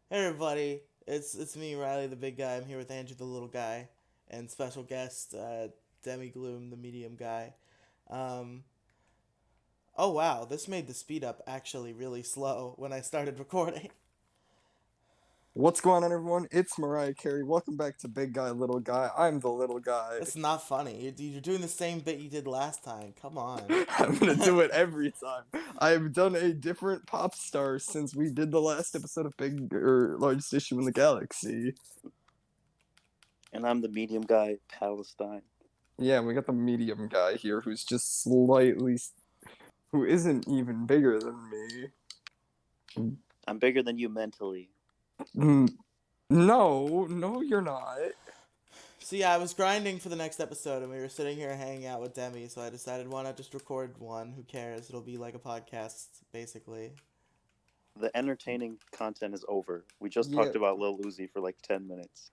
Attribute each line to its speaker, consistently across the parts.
Speaker 1: Hey everybody, it's me, Riley, the big guy. I'm here with Andrew, the little guy, and special guest Demigloom, the medium guy. Um, oh wow, this made the speed up actually really slow when I started recording.
Speaker 2: What's going on, everyone? It's Mariah Carey. Welcome back to Big Guy, Little Guy. I'm the little guy.
Speaker 1: That's not funny. You're doing the same bit you did last time. Come on.
Speaker 2: I'm gonna do it every time. I've done a different pop star since we did the last episode of Big or Largest Issue in the Galaxy.
Speaker 3: And I'm the medium guy, Palestine.
Speaker 2: Yeah, we got the medium guy here who's just who isn't even bigger than me.
Speaker 3: I'm bigger than you mentally.
Speaker 2: Mm, no, you're not.
Speaker 1: So yeah, I was grinding for the next episode, and we were sitting here hanging out with Demi. So I decided, why not just record one? Who cares? It'll be like a podcast, basically.
Speaker 3: The entertaining content is over. We just
Speaker 2: Yeah,
Speaker 3: talked about Lil Uzi for like 10 minutes.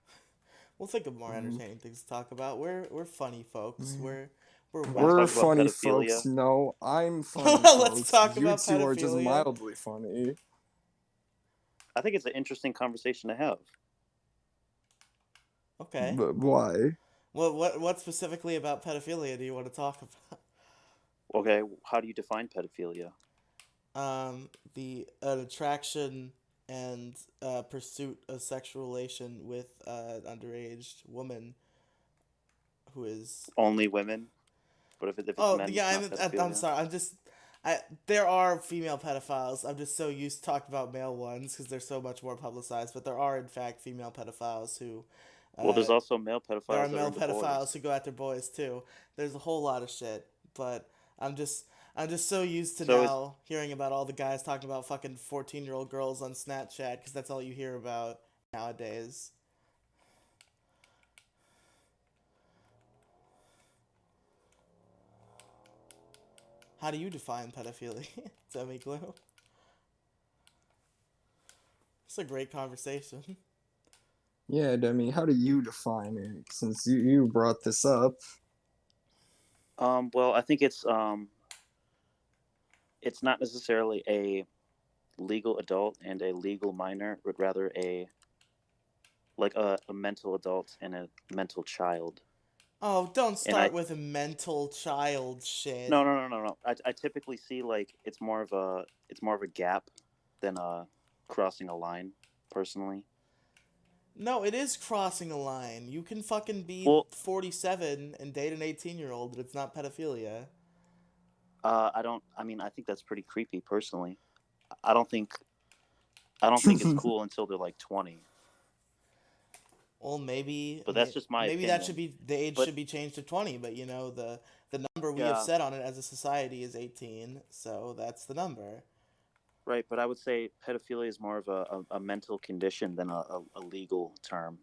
Speaker 1: We'll think of more
Speaker 2: mm,
Speaker 1: entertaining things to talk about. We're funny folks.
Speaker 2: mm.
Speaker 1: We're
Speaker 3: Want to
Speaker 2: We're
Speaker 3: talk
Speaker 1: wacky.
Speaker 3: about
Speaker 2: funny folks.
Speaker 3: pedophilia?
Speaker 2: No, I'm funny
Speaker 1: Let's
Speaker 2: folks.
Speaker 1: talk
Speaker 2: You
Speaker 1: about
Speaker 2: two are just
Speaker 1: pedophilia.
Speaker 2: mildly funny.
Speaker 3: I think it's an interesting conversation to have.
Speaker 1: Okay.
Speaker 2: But why?
Speaker 1: What specifically about pedophilia do you want to talk about?
Speaker 3: Okay, how do you define pedophilia?
Speaker 1: The an attraction and pursuit of sexual relation with an underage woman who is.
Speaker 3: Only women? But if it's
Speaker 1: Oh
Speaker 3: men,
Speaker 1: yeah,
Speaker 3: it's not
Speaker 1: I'm
Speaker 3: pedophilia.
Speaker 1: sorry. There are female pedophiles. I'm just so used to talking about male ones because they're so much more publicized. But there are in fact female pedophiles who,
Speaker 3: Well, there's
Speaker 1: uh,
Speaker 3: also male
Speaker 1: there are
Speaker 3: pedophiles that are
Speaker 1: male
Speaker 3: into
Speaker 1: pedophiles
Speaker 3: boys.
Speaker 1: who go after boys too. There's a whole lot of shit. But I'm just I'm just so used to
Speaker 3: So is
Speaker 1: now hearing about all the guys talking about fucking 14-year-old girls on Snapchat because that's all you hear about nowadays. How do you define pedophilia? Demi Glue. It's a great conversation.
Speaker 2: Yeah, Demi, how do you define it? Since you brought this up.
Speaker 3: well, I think it's not necessarily a legal adult and a legal minor, but rather a mental adult and a mental child.
Speaker 1: Oh, don't
Speaker 3: And I
Speaker 1: start with a mental child shit.
Speaker 3: no. I typically see like it's more of a gap than crossing a line. Personally,
Speaker 1: No, it is crossing a line. You can fucking be
Speaker 3: well,
Speaker 1: 47 and date an 18-year-old, but it's not pedophilia.
Speaker 3: I don't. I mean, I think that's pretty creepy. Personally, I don't think I don't think it's cool until they're like 20.
Speaker 1: Well,
Speaker 3: But that's just my
Speaker 1: maybe that should
Speaker 3: opinion.
Speaker 1: be the age
Speaker 3: But
Speaker 1: should be changed to 20, but the number we have
Speaker 3: yeah,
Speaker 1: set on it as a society is 18, so that's the number.
Speaker 3: right. But I would say pedophilia is more of a mental condition than a legal term.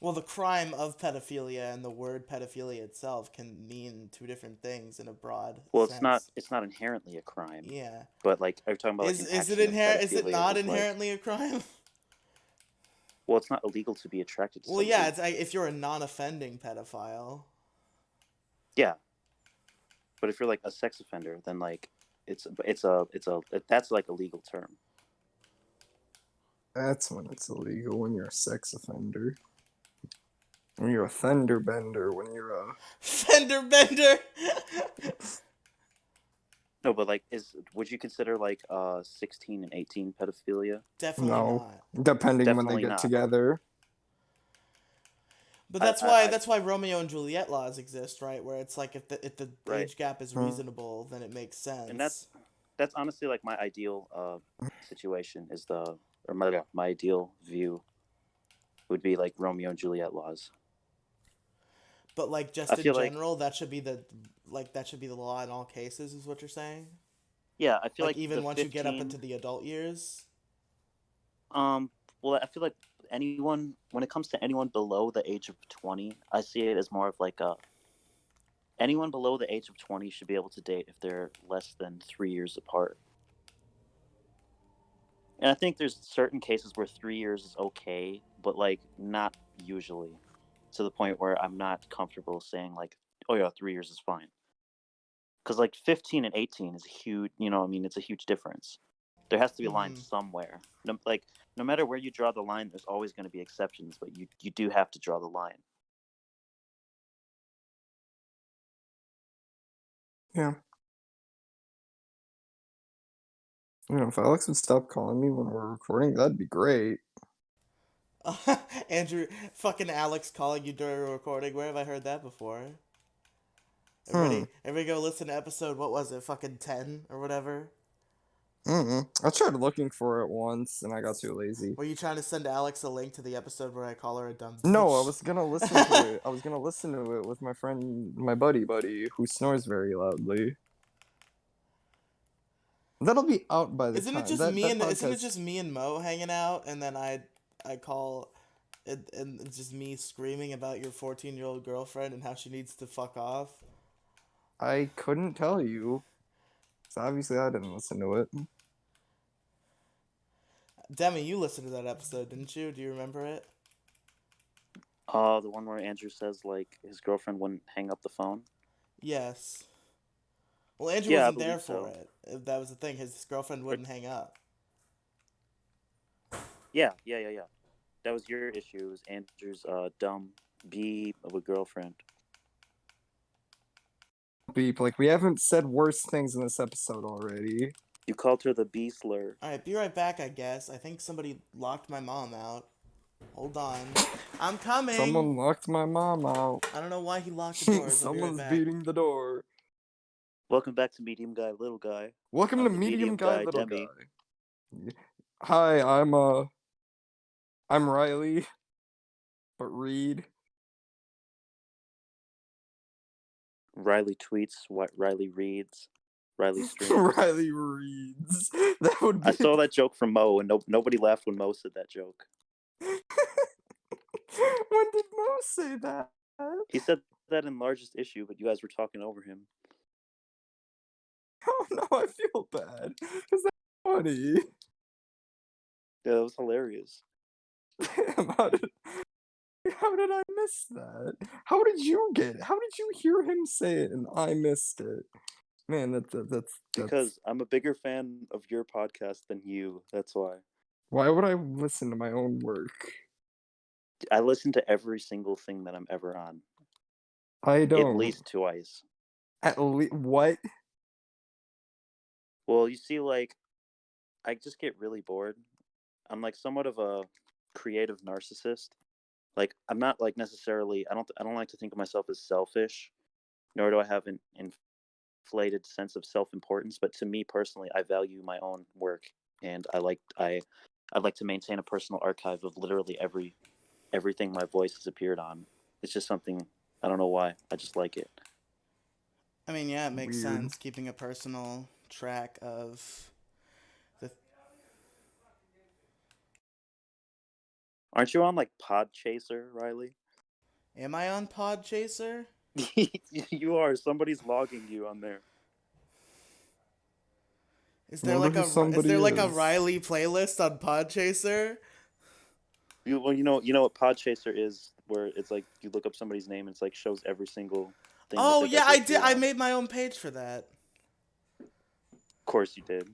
Speaker 1: Well, the crime of pedophilia and the word pedophilia itself can mean two different things in a broad
Speaker 3: Well,
Speaker 1: sense.
Speaker 3: it's not inherently a crime.
Speaker 1: Yeah.
Speaker 3: But like, are you talking about like an
Speaker 1: Is it
Speaker 3: action of
Speaker 1: inher is it
Speaker 3: pedophilia?
Speaker 1: not
Speaker 3: Is like,
Speaker 1: inherently a crime?
Speaker 3: well, it's not illegal to be attracted to
Speaker 1: Well, yeah,
Speaker 3: somebody.
Speaker 1: it's like if you're a non-offending pedophile.
Speaker 3: Yeah, but if you're like a sex offender, then like that's like a legal term.
Speaker 2: That's when it's illegal, when you're a sex offender. When you're a fender bender, when you're a.
Speaker 1: Fender bender.
Speaker 3: No, but like, is would you consider like 16 and 18 pedophilia?
Speaker 1: Definitely
Speaker 2: No,
Speaker 1: not.
Speaker 2: depending when they
Speaker 3: Definitely
Speaker 2: get
Speaker 3: not.
Speaker 2: together.
Speaker 1: But
Speaker 3: I,
Speaker 1: that's
Speaker 3: I,
Speaker 1: why
Speaker 3: I
Speaker 1: Romeo and Juliet laws exist, right? Where it's like if the
Speaker 3: right,
Speaker 1: age gap is
Speaker 2: Hmm.
Speaker 1: reasonable, then it makes
Speaker 3: and
Speaker 1: sense.
Speaker 3: that's honestly like my ideal situation is the or my ideal view would be like Romeo and Juliet laws.
Speaker 1: But like
Speaker 3: I
Speaker 1: just in
Speaker 3: feel like
Speaker 1: general, that should be the law in all cases, is what you're saying?
Speaker 3: yeah, I feel
Speaker 1: Like
Speaker 3: like
Speaker 1: even
Speaker 3: the
Speaker 1: once you get up into
Speaker 3: 15.
Speaker 1: the adult years.
Speaker 3: Well, I feel like anyone when it comes to anyone below the age of 20, I see it as more of like a anyone below the age of 20 should be able to date if they're less than 3 years apart. And I think there's certain cases where 3 years is okay, but like not usually to the point where I'm not comfortable saying like, oh yeah, 3 years is fine. Because like 15 and 18 is a huge, I mean, it's a huge difference. There has to be a line
Speaker 1: Mm-hmm.
Speaker 3: somewhere. No matter where you draw the line, there's always going to be exceptions, but you do have to draw the line.
Speaker 2: Yeah. If Alex would stop calling me when we're recording, that'd be great.
Speaker 1: Andrew, fucking Alex calling you during a recording. Where have I heard that before?
Speaker 2: Hmm.
Speaker 1: Everybody go listen to episode, what was it, fucking 10 or whatever?
Speaker 2: I tried looking for it once and I got too lazy.
Speaker 1: Were you trying to send Alex a link to the episode where I call her a dumb
Speaker 2: No, I
Speaker 1: bitch?
Speaker 2: was gonna listen to it. I was gonna listen to it with my friend, my buddy, who snores very loudly. That'll be out by the time that
Speaker 1: Isn't it
Speaker 2: podcast.
Speaker 1: just me and Mo hanging out, and then I call it, and it's just me screaming about your 14-year-old girlfriend and how she needs to fuck off?
Speaker 2: I couldn't tell you. So obviously I didn't listen to it.
Speaker 1: Demi, you listened to that episode, didn't you? Do you remember it?
Speaker 3: The one where Andrew says like his girlfriend wouldn't hang up the phone.
Speaker 1: Yes. Well, Andrew
Speaker 3: Yeah, I
Speaker 1: wasn't there
Speaker 3: believe
Speaker 1: for
Speaker 3: so.
Speaker 1: it. That was the thing. His girlfriend wouldn't hang up.
Speaker 3: Yeah. That was your issue. It was Andrew's dumb B of a girlfriend.
Speaker 2: Beep, like we haven't said worse things in this episode already.
Speaker 3: You called her the B slur.
Speaker 1: All right, be right back, I guess. I think somebody locked my mom out. Hold on. I'm coming.
Speaker 2: Someone locked my mom out.
Speaker 1: I don't know why he locked the doors. I'll be right
Speaker 2: Someone's
Speaker 1: back.
Speaker 2: beating the door.
Speaker 3: Welcome back to Medium Guy, Little Guy.
Speaker 2: Welcome
Speaker 3: I'm
Speaker 2: to
Speaker 3: the
Speaker 2: Medium Guy, Little
Speaker 3: Demi.
Speaker 2: Guy. Hi, I'm Riely, but read.
Speaker 3: Riely tweets, what Riely reads, Riely streams.
Speaker 2: Riely reads. That would be.
Speaker 3: I saw that joke from Mo, and nobody laughed when Mo said that joke.
Speaker 2: When did Mo say that?
Speaker 3: He said that in largest issue, but you guys were talking over him.
Speaker 2: Oh no, I feel bad. Because that's funny.
Speaker 3: Yeah, it was hilarious.
Speaker 2: Damn, how did I miss that? How did you hear him say it and I missed it? Man, that's
Speaker 3: Because I'm a bigger fan of your podcast than you. That's why.
Speaker 2: Why would I listen to my own work?
Speaker 3: I listen to every single thing that I'm ever on.
Speaker 2: I don't.
Speaker 3: At least twice.
Speaker 2: At least what?
Speaker 3: Well, you see, like, I just get really bored. I'm like somewhat of a creative narcissist. Like, I'm not like necessarily. I don't like to think of myself as selfish, nor do I have an inflated sense of self-importance. But to me personally, I value my own work, and I'd like to maintain a personal archive of literally everything my voice has appeared on. It's just something, I don't know why. I just like it.
Speaker 1: I mean, yeah, it makes
Speaker 2: Weird.
Speaker 1: sense keeping a personal track of the.
Speaker 3: Aren't you on like Podchaser, Riely?
Speaker 1: Am I on Podchaser?
Speaker 3: You are. Somebody's logging you on there.
Speaker 1: Is
Speaker 2: I
Speaker 1: there
Speaker 2: wonder
Speaker 1: like
Speaker 2: who
Speaker 1: a
Speaker 2: somebody
Speaker 1: a
Speaker 2: is.
Speaker 1: Riely playlist on Podchaser?
Speaker 3: You know what Podchaser is, where it's like you look up somebody's name and it's like shows every single thing.
Speaker 1: Oh
Speaker 3: that they've
Speaker 1: yeah,
Speaker 3: ever
Speaker 1: I did.
Speaker 3: appeared
Speaker 1: I
Speaker 3: on.
Speaker 1: made my own page for that.
Speaker 3: Of course you did.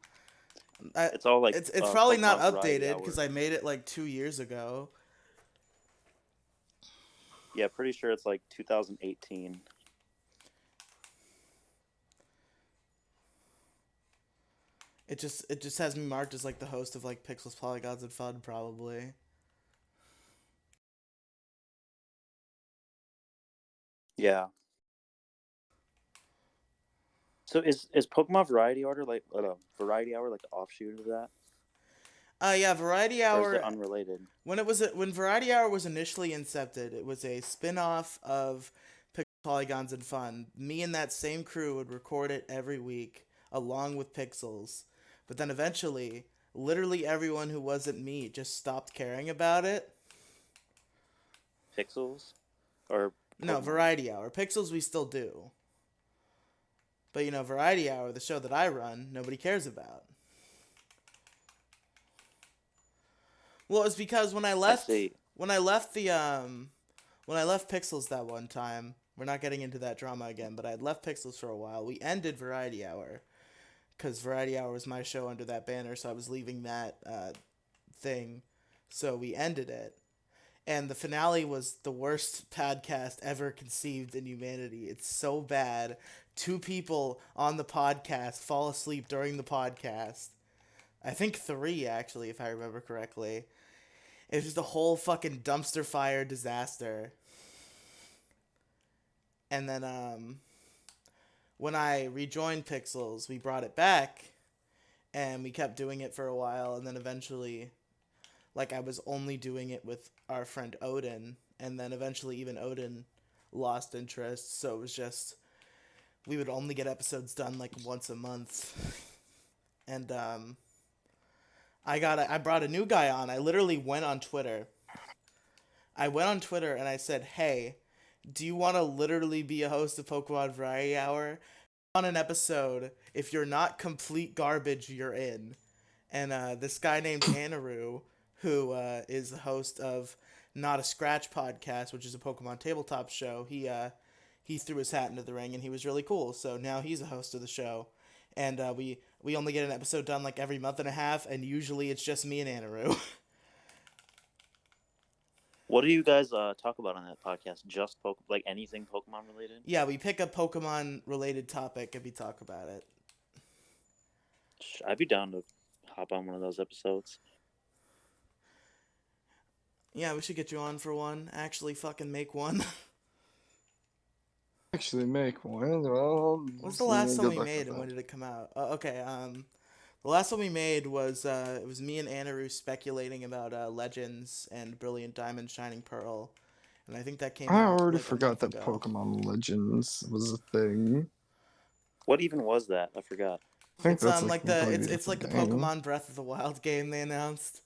Speaker 1: I,
Speaker 3: It's all like
Speaker 1: it's probably not
Speaker 3: Pokemon Variety
Speaker 1: updated
Speaker 3: Hour.
Speaker 1: because I made it like 2 years ago.
Speaker 3: Yeah, pretty sure it's like 2018.
Speaker 1: It just has me marked as like the host of like Pixels, Polygons, and Fun probably.
Speaker 3: Yeah. So is Pokemon Variety Order like Variety Hour like the offshoot of that?
Speaker 1: Yeah, Variety
Speaker 3: Or is
Speaker 1: Hour.
Speaker 3: it unrelated?
Speaker 1: When Variety Hour was initially incepted, it was a spin-off of Pixels, Polygons, and Fun. Me and that same crew would record it every week along with Pixels. But then eventually, literally everyone who wasn't me just stopped caring about it.
Speaker 3: Pixels? Or
Speaker 1: No,
Speaker 3: Pokemon?
Speaker 1: Variety Hour. Pixels we still do. But Variety Hour, the show that I run, nobody cares about. Well, it's because when I left
Speaker 3: see.
Speaker 1: when I left Pixels that one time, we're not getting into that drama again, but I had left Pixels for a while. We ended Variety Hour because Variety Hour was my show under that banner, so I was leaving that thing. So we ended it. And the finale was the worst podcast ever conceived in humanity. It's so bad. 2 people on the podcast fall asleep during the podcast. I think 3, actually, if I remember correctly. It was just a whole fucking dumpster fire disaster. And then when I rejoined Pixels, we brought it back, and we kept doing it for a while, and then eventually, like, I was only doing it with our friend Odin, and then eventually even Odin lost interest, so it was just, we would only get episodes done like once a month. And I brought a new guy on. I literally went on Twitter. And I said, "Hey, do you want to literally be a host of Pokemon Variety Hour? On an episode, if you're not complete garbage, you're in." And this guy named Anaru, who is the host of Not a Scratch podcast, which is a Pokemon tabletop show, he threw his hat into the ring, and he was really cool. So now he's a host of the show, and we only get an episode done like every month and a half, and usually it's just me and Anaru.
Speaker 3: What do you guys talk about on that podcast? Just like anything Pokemon related?
Speaker 1: Yeah, we pick a Pokemon related topic and we talk about it.
Speaker 3: I'd be down to hop on one of those episodes.
Speaker 1: Yeah, we should get you on for one. Actually, fucking make one.
Speaker 2: Actually make one. Well,
Speaker 1: What's the last one we made, and when did it come out? Okay, the last one we made was it was me and Anaru speculating about Legends and Brilliant Diamond, Shining Pearl, and I think that came
Speaker 2: I
Speaker 1: out
Speaker 2: already
Speaker 1: like
Speaker 2: forgot that
Speaker 1: ago.
Speaker 2: Pokemon Legends was a thing.
Speaker 3: What even was that? I forgot.
Speaker 2: I think
Speaker 1: It's
Speaker 2: that's
Speaker 1: like the it's like the
Speaker 2: game.
Speaker 1: Pokemon Breath of the Wild game they announced.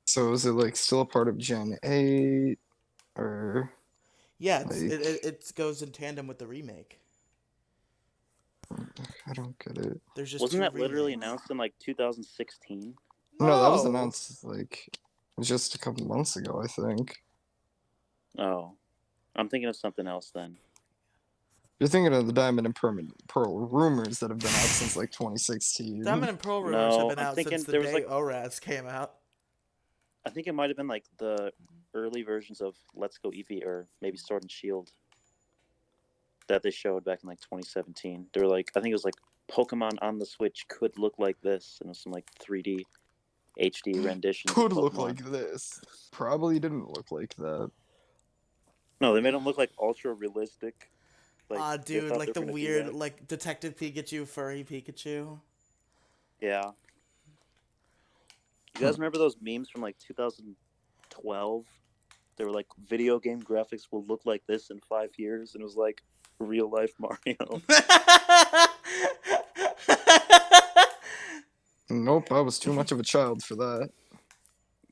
Speaker 2: So is it like still a part of Gen 8 or?
Speaker 1: Yeah,
Speaker 2: like...
Speaker 1: it goes in tandem with the remake.
Speaker 2: I don't get it.
Speaker 1: There's just
Speaker 3: Wasn't that
Speaker 1: remakes.
Speaker 3: literally announced in like 2016?
Speaker 2: No, that was announced like just a couple months ago, I think.
Speaker 3: Oh, I'm thinking of something else then.
Speaker 2: You're thinking of the Diamond and Pearl rumors that have been out since like 2016.
Speaker 1: Diamond and Pearl rumors have been
Speaker 3: I'm
Speaker 1: out
Speaker 3: thinking
Speaker 1: since the
Speaker 3: there was,
Speaker 1: day
Speaker 3: like-
Speaker 1: ORAS came out.
Speaker 3: I think it might have been like the early versions of Let's Go Eevee or maybe Sword and Shield that they showed back in like 2017. They were like, I think it was like Pokemon on the Switch could look like this, and it was some like 3D HD rendition.
Speaker 2: Could look like this. Probably didn't look like that.
Speaker 3: No, they made them look like ultra realistic. Like,
Speaker 1: Dude, like the weird, like Detective Pikachu, furry Pikachu.
Speaker 3: Yeah. You guys remember those memes from like 2012? They were like, video game graphics will look like this in 5 years, and it was like real life Mario.
Speaker 2: Nope, I was too much of a child for that.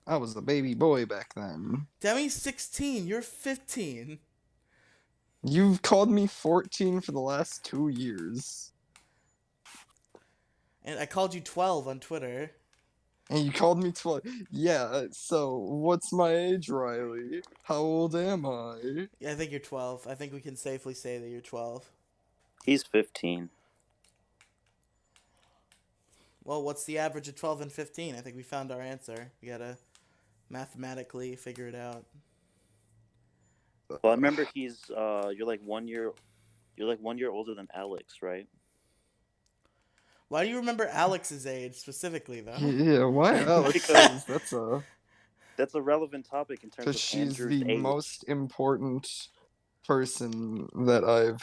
Speaker 2: I was a baby boy back then.
Speaker 1: Demi's 16, you're 15.
Speaker 2: You've called me 14 for the last 2 years.
Speaker 1: And I called you 12 on Twitter.
Speaker 2: And you called me 12. Yeah, so what's my age, Riely? How old am I?
Speaker 1: Yeah, I think you're 12. I think we can safely say that you're 12.
Speaker 3: He's 15.
Speaker 1: Well, what's the average of 12 and 15? I think we found our answer. We gotta mathematically figure it out.
Speaker 3: Well, I remember he's you're like 1 year older than Alex, right?
Speaker 1: Why do you remember Alex's age specifically, though?
Speaker 2: Yeah, why Alex?
Speaker 3: Because
Speaker 2: that's a
Speaker 3: relevant topic in terms
Speaker 2: because
Speaker 3: of
Speaker 2: she's
Speaker 3: Andrew's
Speaker 2: the
Speaker 3: age.
Speaker 2: most important person that I've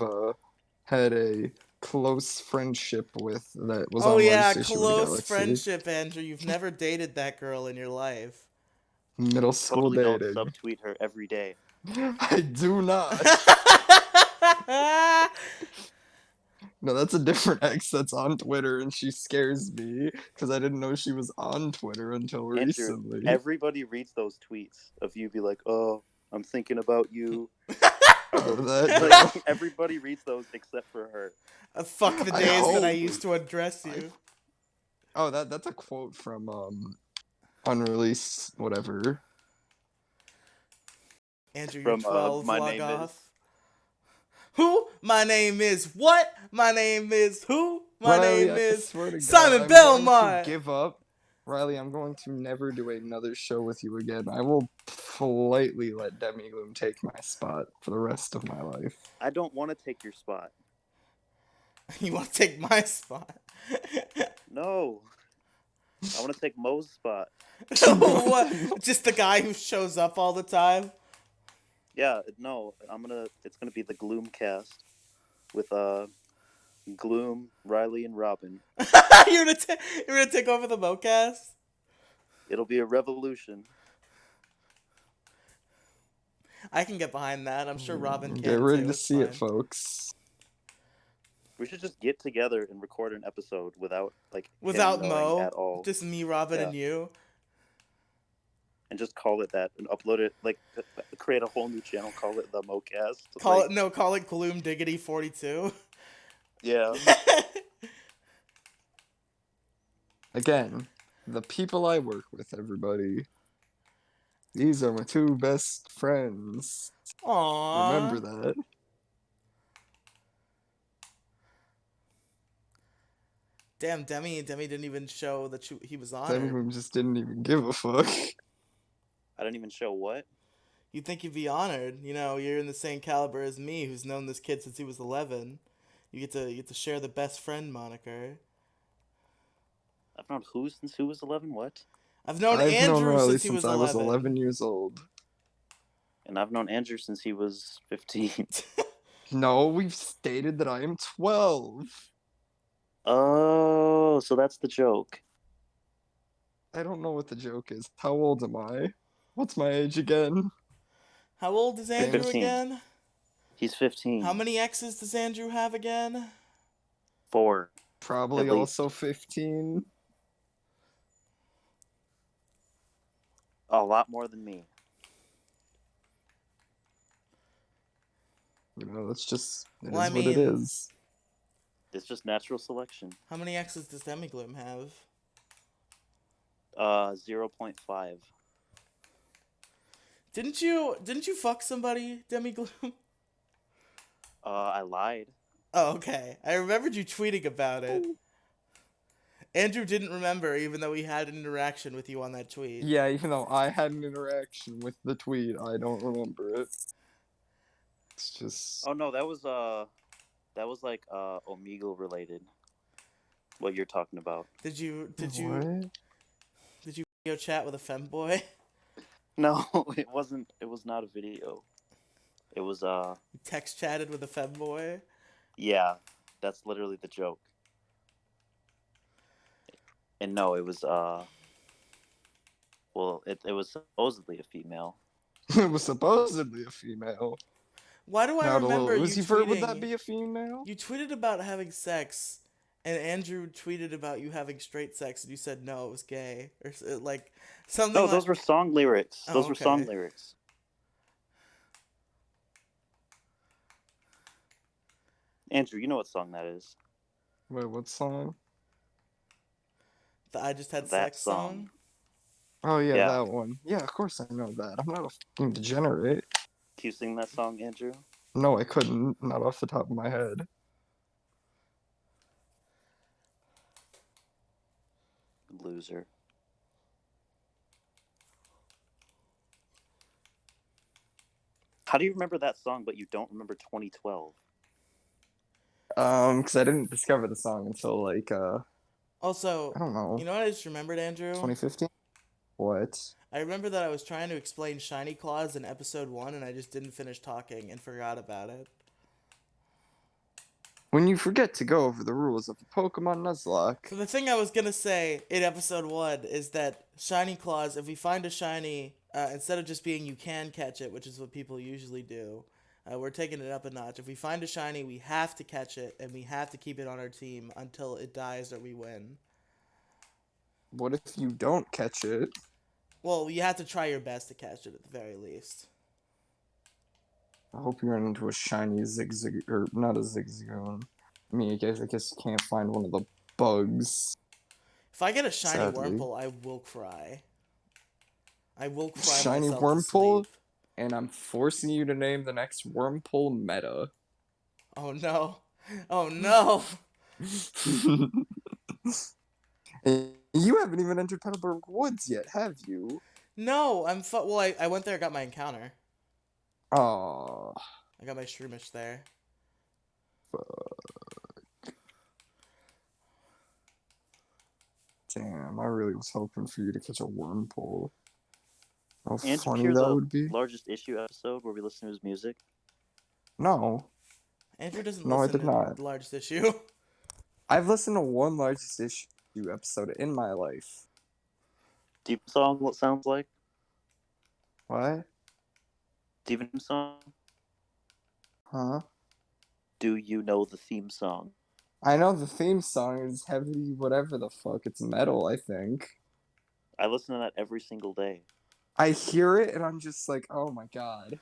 Speaker 2: had a close friendship with that was on
Speaker 1: yeah,
Speaker 2: PlayStation
Speaker 1: close
Speaker 2: Galaxy.
Speaker 1: friendship, Andrew. You've never dated that girl in your life.
Speaker 2: Middle school
Speaker 3: Totally
Speaker 2: dating.
Speaker 3: don't subtweet her every day.
Speaker 2: I do not. No, that's a different ex that's on Twitter, and she scares me because I didn't know she was on Twitter until
Speaker 3: Andrew,
Speaker 2: recently.
Speaker 3: everybody reads those tweets of you be like, "Oh, I'm thinking about you."
Speaker 2: That,
Speaker 3: Everybody reads those except for her.
Speaker 1: Fuck the days that I used to undress you.
Speaker 2: Oh, that's a quote from unreleased whatever.
Speaker 1: Andrew,
Speaker 3: From,
Speaker 1: you're 12.
Speaker 3: My
Speaker 1: log
Speaker 3: name
Speaker 1: off.
Speaker 3: is.
Speaker 1: Who? My name is what? My name is who? My
Speaker 2: Riley,
Speaker 1: name
Speaker 2: I
Speaker 1: is
Speaker 2: swear to God,
Speaker 1: Simon
Speaker 2: I'm going to
Speaker 1: Belmont.
Speaker 2: give up. Riley, I'm going to never do another show with you again. I will politely let Demigloom take my spot for the rest of my life.
Speaker 3: I don't want to take your spot.
Speaker 1: You want to take my spot?
Speaker 3: No. I want to take Mo's spot.
Speaker 1: What? Just the guy who shows up all the time?
Speaker 3: Yeah, no, it's gonna be the Gloom cast with Gloom, Riley, and Robin.
Speaker 1: You're gonna take over the mocast?
Speaker 3: It'll be a revolution.
Speaker 1: I can get behind that. I'm sure Robin
Speaker 2: Get
Speaker 1: can
Speaker 2: ready
Speaker 1: too.
Speaker 2: to
Speaker 1: It's
Speaker 2: see it,
Speaker 1: fine.
Speaker 2: folks.
Speaker 3: We should just get together and record an episode without him
Speaker 1: Without
Speaker 3: knowing
Speaker 1: Mo,
Speaker 3: at all.
Speaker 1: just me, Robin,
Speaker 3: Yeah.
Speaker 1: and you.
Speaker 3: And just call it that and upload it, create a whole new channel, call it the Mocast.
Speaker 1: Call it Gloom Diggity 42.
Speaker 3: Yeah.
Speaker 2: Again, the people I work with, everybody. These are my two best friends.
Speaker 1: Aww.
Speaker 2: Remember that.
Speaker 1: Damn, Demi didn't even show that he was honored.
Speaker 2: Demigloom just didn't even give a fuck.
Speaker 3: I didn't even show what?
Speaker 1: You'd think you'd be honored. You know, you're in the same caliber as me, who's known this kid since he was 11. You get to share the best friend moniker.
Speaker 3: I've known who since who was 11? What?
Speaker 1: I've known
Speaker 2: I've known
Speaker 1: Andrew
Speaker 2: Riley
Speaker 1: since he was
Speaker 2: since I was
Speaker 1: 11.
Speaker 2: 11 years old.
Speaker 3: And I've known Andrew since he was 15.
Speaker 2: No, we've stated that I am 12.
Speaker 3: Oh, so that's the joke.
Speaker 2: I don't know what the joke is. How old am I? What's my age again?
Speaker 1: How old is Andrew
Speaker 3: 15.
Speaker 1: again?
Speaker 3: He's 15.
Speaker 1: How many exes does Andrew have again?
Speaker 3: 4.
Speaker 2: Probably
Speaker 3: At least.
Speaker 2: also 15.
Speaker 3: A lot more than me.
Speaker 2: You know, that's just it
Speaker 1: Well,
Speaker 2: is
Speaker 1: I
Speaker 2: what it
Speaker 1: mean-
Speaker 2: is.
Speaker 3: It's just natural selection.
Speaker 1: How many exes does Demigloom have?
Speaker 3: 0.5.
Speaker 1: Didn't you fuck somebody, Demigloom?
Speaker 3: I lied.
Speaker 1: Oh, okay. I remembered you tweeting about it. Andrew didn't remember, even though he had an interaction with you on that tweet.
Speaker 2: Yeah, even though I had an interaction with the tweet, I don't remember it. It's just
Speaker 3: Oh no, that was like Omegle related. What you're talking about?
Speaker 1: Did you
Speaker 2: what?
Speaker 1: video chat with a femboy?
Speaker 3: No, it wasn't. It was not a video. It was
Speaker 1: You text chatted with a femboy?
Speaker 3: yeah, that's literally the joke. And no, it was well, it was supposedly a female.
Speaker 2: It was supposedly a female.
Speaker 1: Why do I
Speaker 2: Now,
Speaker 1: remember you
Speaker 2: Lucifer, would that
Speaker 1: tweeting?
Speaker 2: be a female?
Speaker 1: You tweeted about having sex, and Andrew tweeted about you having straight sex, and you said no, it was gay, or like something.
Speaker 3: No,
Speaker 1: like...
Speaker 3: those were song lyrics.
Speaker 1: Oh,
Speaker 3: Those were song
Speaker 1: okay.
Speaker 3: lyrics. Andrew, you know what song that is?
Speaker 2: Wait, what song?
Speaker 1: The I just had
Speaker 3: That
Speaker 1: sex
Speaker 3: song.
Speaker 2: Oh yeah,
Speaker 3: Yeah.
Speaker 2: that one. Yeah, of course I know that. I'm not a fucking degenerate.
Speaker 3: Can you sing that song, Andrew?
Speaker 2: No, I couldn't. Not off the top of my head.
Speaker 3: Loser. How do you remember that song, but you don't remember 2012?
Speaker 2: Because I didn't discover the song until like
Speaker 1: Also,
Speaker 2: I don't know,
Speaker 1: you know what I just remembered, Andrew?
Speaker 2: 2015. What?
Speaker 1: I remember that I was trying to explain Shiny Claws in episode 1, and I just didn't finish talking and forgot about it.
Speaker 2: When you forget to go over the rules of the Pokemon Nuzlocke.
Speaker 1: So the thing I was gonna say in episode 1 is that Shiny Claws, if we find a shiny, instead of just being you can catch it, which is what people usually do, we're taking it up a notch. If we find a shiny, we have to catch it, and we have to keep it on our team until it dies or we win.
Speaker 2: What if you don't catch it?
Speaker 1: Well, you have to try your best to catch it at the very least.
Speaker 2: I hope you run into a shiny Zigzag, or not a Zigzagoon. I mean, I guess you can't find one of the bugs.
Speaker 1: If I get a shiny
Speaker 2: Sadly.
Speaker 1: Wurmple, I will cry. I will cry
Speaker 2: Shiny
Speaker 1: myself to
Speaker 2: Wurmple?
Speaker 1: sleep.
Speaker 2: And I'm forcing you to name the next Wurmple meta.
Speaker 1: Oh no. Oh no.
Speaker 2: And you haven't even entered Petalburg Woods yet, have you?
Speaker 1: No, well, I went there, got my encounter.
Speaker 2: Oh,
Speaker 1: I got my Shroomish there.
Speaker 2: damn, I really was hoping for you to catch a wormhole. How
Speaker 3: Andrew
Speaker 2: funny
Speaker 3: hear
Speaker 2: that
Speaker 3: the
Speaker 2: would be.
Speaker 3: largest issue episode where we listen to his music?
Speaker 2: No,
Speaker 1: Andrew doesn't
Speaker 2: no, I
Speaker 1: listen
Speaker 2: did
Speaker 1: to
Speaker 2: not.
Speaker 1: the largest issue.
Speaker 2: I've listened to one largest issue episode in my life.
Speaker 3: Theme song, what sounds like?
Speaker 2: What?
Speaker 3: Theme song?
Speaker 2: Huh?
Speaker 3: Do you know the theme song?
Speaker 2: I know the theme song is heavy, whatever the fuck. It's metal, I think.
Speaker 3: I listen to that every single day.
Speaker 2: I hear it and I'm just like, oh my god.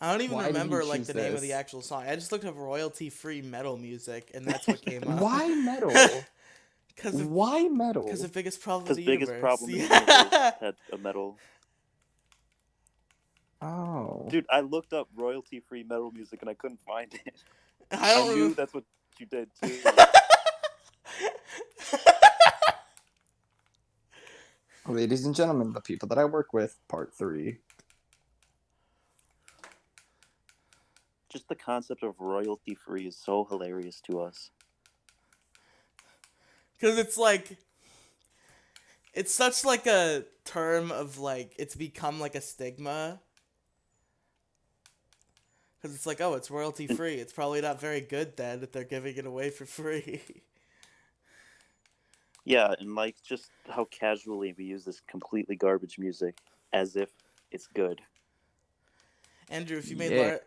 Speaker 1: I don't even
Speaker 2: Why did he
Speaker 1: remember like
Speaker 2: choose
Speaker 1: the name of the
Speaker 2: this?
Speaker 1: actual song. I just looked up royalty-free metal music, and that's what came up.
Speaker 2: Why metal?
Speaker 1: Cause of
Speaker 2: Why metal?
Speaker 1: Cause of biggest problem of
Speaker 3: Because
Speaker 1: the
Speaker 3: biggest
Speaker 1: universe.
Speaker 3: problem in the
Speaker 1: Yeah.
Speaker 3: universe had a metal.
Speaker 2: Oh.
Speaker 3: Dude, I looked up royalty-free metal music and I couldn't find it.
Speaker 1: I
Speaker 3: I
Speaker 1: don't
Speaker 3: knew
Speaker 1: remember.
Speaker 3: that's what you did too.
Speaker 2: Ladies and gentlemen, the people that I work with, part 3.
Speaker 3: Just the concept of royalty-free is so hilarious to us.
Speaker 1: Cause it's like, it's such like a term of like, it's become like a stigma. Cause it's like, oh, it's royalty-free. It's probably not very good then if they're giving it away for free.
Speaker 3: Yeah, and like just how casually we use this completely garbage music as if it's good.
Speaker 1: Andrew, if you made
Speaker 2: Yeah.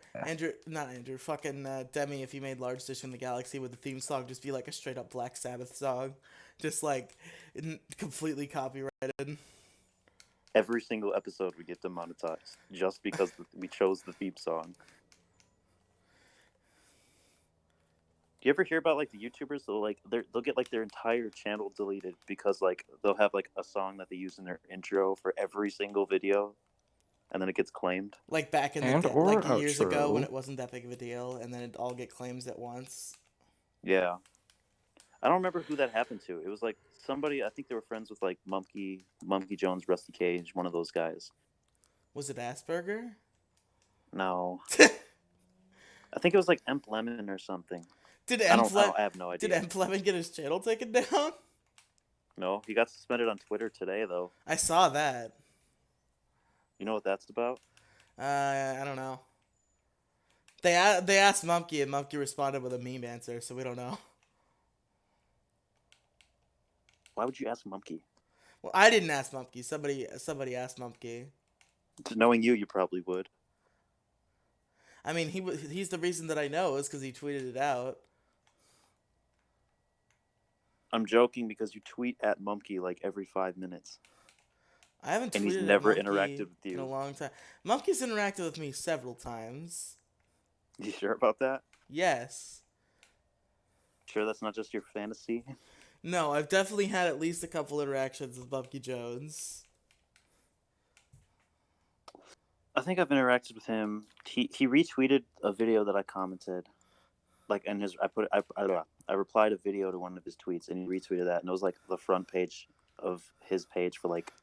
Speaker 1: fucking Demi, if you made Large Dish in the Galaxy, would the theme song just be like a straight up Black Sabbath song? Just like, completely copyrighted.
Speaker 3: Every single episode we get demonetized just because we chose the theme song. Do you ever hear about like the YouTubers? They'll get like their entire channel deleted because like they'll have like a song that they use in their intro for every single video, and then it gets claimed.
Speaker 1: Like back in
Speaker 2: And or
Speaker 1: like years ago when
Speaker 2: outro.
Speaker 1: it wasn't that big of a deal, and then it all get claims at once.
Speaker 3: Yeah, I don't remember who that happened to. It was like somebody. I think they were friends with like Monkey Jones, Rusty Cage, one of those guys.
Speaker 1: Was it Asperger?
Speaker 3: No, I think it was like Emp Lemon or something.
Speaker 1: Did
Speaker 3: I have no idea.
Speaker 1: Lemon get his channel taken down?
Speaker 3: No, he got suspended on Twitter today though.
Speaker 1: I saw that.
Speaker 3: You know what that's about?
Speaker 1: I don't know. They asked Mumkey, and Mumkey responded with a meme answer, so we don't know.
Speaker 3: Why would you ask Monkey?
Speaker 1: Well, I didn't ask Mumkey. Somebody asked Mumkey.
Speaker 3: Knowing you probably would.
Speaker 1: I mean, he's the reason that I know is because he tweeted it out.
Speaker 3: I'm joking because you tweet at Mumkey like every 5 minutes.
Speaker 1: I haven't
Speaker 3: And he's
Speaker 1: tweeted
Speaker 3: never
Speaker 1: at Mumkey
Speaker 3: interacted with
Speaker 1: in
Speaker 3: you.
Speaker 1: a long time. Mumkey's interacted with me several times.
Speaker 3: You sure about that?
Speaker 1: Yes.
Speaker 3: Sure that's not just your fantasy?
Speaker 1: No, I've definitely had at least a couple interactions with Mumkey Jones.
Speaker 3: I think I've interacted with him. He retweeted a video that I commented. Like, and I replied a video to one of his tweets, and he retweeted that, and it was like the front page of his page for like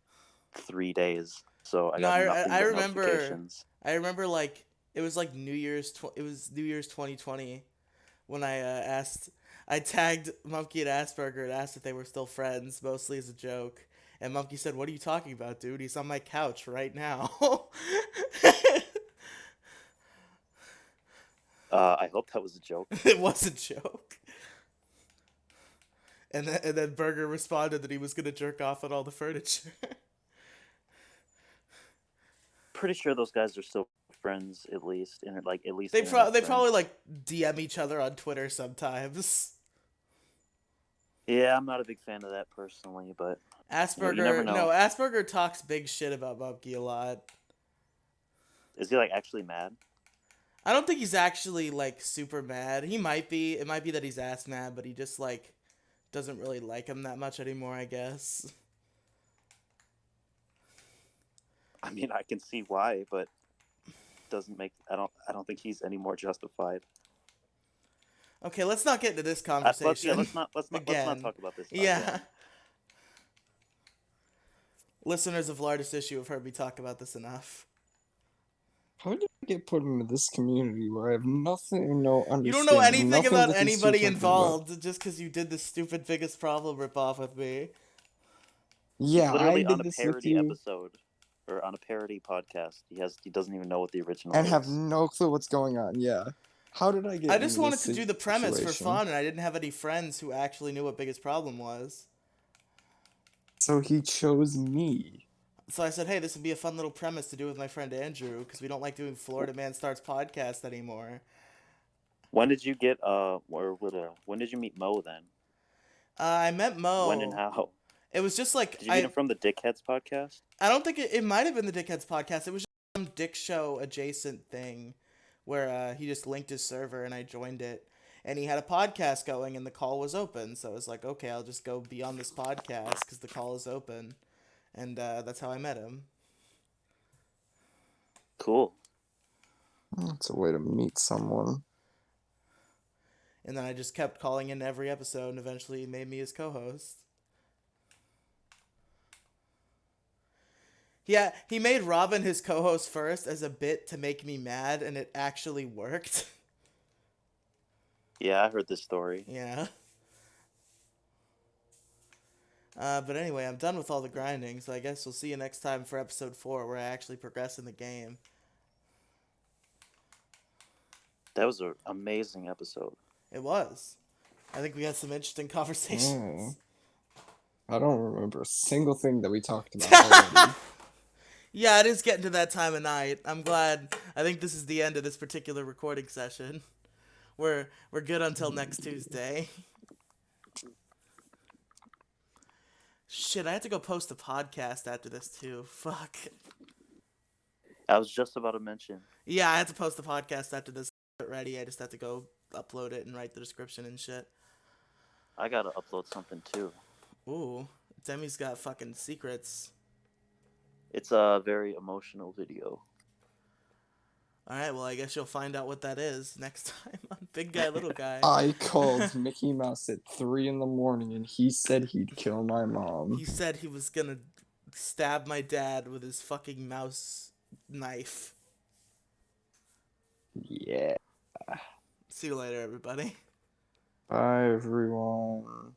Speaker 3: 3 days. So I got nothing but notifications.
Speaker 1: I remember like it was like New Year's 2020 when I tagged Mumkey and Asperger and asked if they were still friends, mostly as a joke. And Mumkey said, "What are you talking about, dude? He's on my couch right now."
Speaker 3: I hope that was a joke.
Speaker 1: It was a joke. And then Burger responded that he was gonna jerk off on all the furniture.
Speaker 3: Pretty sure those guys are still friends, at least.
Speaker 1: They
Speaker 3: internet
Speaker 1: probably
Speaker 3: friends.
Speaker 1: like DM each other on Twitter sometimes.
Speaker 3: Yeah, I'm not a big fan of that personally, but
Speaker 1: Asperger,
Speaker 3: you never know.
Speaker 1: no, Asperger talks big shit about Mumkey a lot.
Speaker 3: Is he like actually mad?
Speaker 1: I don't think he's actually like super mad. He might be. It might be that he's ass mad, but he just like doesn't really like him that much anymore, I guess.
Speaker 3: I mean, I can see why, but doesn't make I don't think he's any more justified.
Speaker 1: Okay, let's not get into this
Speaker 3: Yeah,
Speaker 1: conversation
Speaker 3: let's not
Speaker 1: again.
Speaker 3: talk about this
Speaker 1: Yeah.
Speaker 3: again.
Speaker 1: Listeners of Largest Issue have heard me talk about this enough.
Speaker 2: How did I get put into this community where I have nothing, no
Speaker 1: You don't know
Speaker 2: understanding,
Speaker 1: anything
Speaker 2: nothing of
Speaker 1: about
Speaker 2: the things you're
Speaker 1: anybody
Speaker 2: talking about?
Speaker 1: involved just because you did this stupid biggest problem ripoff with me.
Speaker 3: He's
Speaker 2: Yeah, I
Speaker 3: literally on
Speaker 2: did
Speaker 3: a
Speaker 2: this with
Speaker 3: parody
Speaker 2: you
Speaker 3: episode or on a parody podcast. He doesn't even know what the original
Speaker 2: and have
Speaker 3: is.
Speaker 2: no clue what's going on. Yeah. How did I get
Speaker 1: I
Speaker 2: into
Speaker 1: just
Speaker 2: this
Speaker 1: wanted to do the premise for
Speaker 2: situation?
Speaker 1: fun, and I didn't have any friends who actually knew what biggest problem was.
Speaker 2: So he chose me.
Speaker 1: So I said, hey, this would be a fun little premise to do with my friend Andrew, because we don't like doing Florida Man Starts podcast anymore.
Speaker 3: When did you get when did you meet Mo then?
Speaker 1: I met Mo.
Speaker 3: When and how?
Speaker 1: It was just like
Speaker 3: Did you meet him from the Dickheads podcast?
Speaker 1: I don't think it might have been the Dickheads podcast. It was just some Dick Show adjacent thing where he just linked his server and I joined it. And he had a podcast going and the call was open. So I was like, okay, I'll just go be on this podcast because the call is open. And that's how I met him.
Speaker 3: Cool.
Speaker 2: That's a way to meet someone.
Speaker 1: And then I just kept calling in every episode and eventually he made me his co-host. Yeah, he made Robin his co-host first as a bit to make me mad, and it actually worked.
Speaker 3: Yeah, I heard this story.
Speaker 1: Yeah. But anyway, I'm done with all the grinding, so I guess we'll see you next time for episode 4, where I actually progress in the game.
Speaker 3: That was an amazing episode.
Speaker 1: It was. I think we had some interesting conversations.
Speaker 2: I don't remember a single thing that we talked about already.
Speaker 1: Yeah, it is getting to that time of night. I'm glad. I think this is the end of this particular recording session. We're good until next Tuesday. Shit, I have to go post a podcast after this too. Fuck.
Speaker 3: I was just about to mention.
Speaker 1: Yeah, I have to post the podcast after this ready. I just have to go upload it and write the description and shit.
Speaker 3: I gotta upload something too.
Speaker 1: Ooh, Demi's got fucking secrets.
Speaker 3: It's a very emotional video.
Speaker 1: Alright, well, I guess you'll find out what that is next time on Big Guy, Little Guy.
Speaker 2: I called Mickey Mouse at 3 in the morning and he said he'd kill my mom.
Speaker 1: He said he was gonna stab my dad with his fucking mouse knife.
Speaker 2: Yeah.
Speaker 1: See you later, everybody.
Speaker 2: Bye, everyone.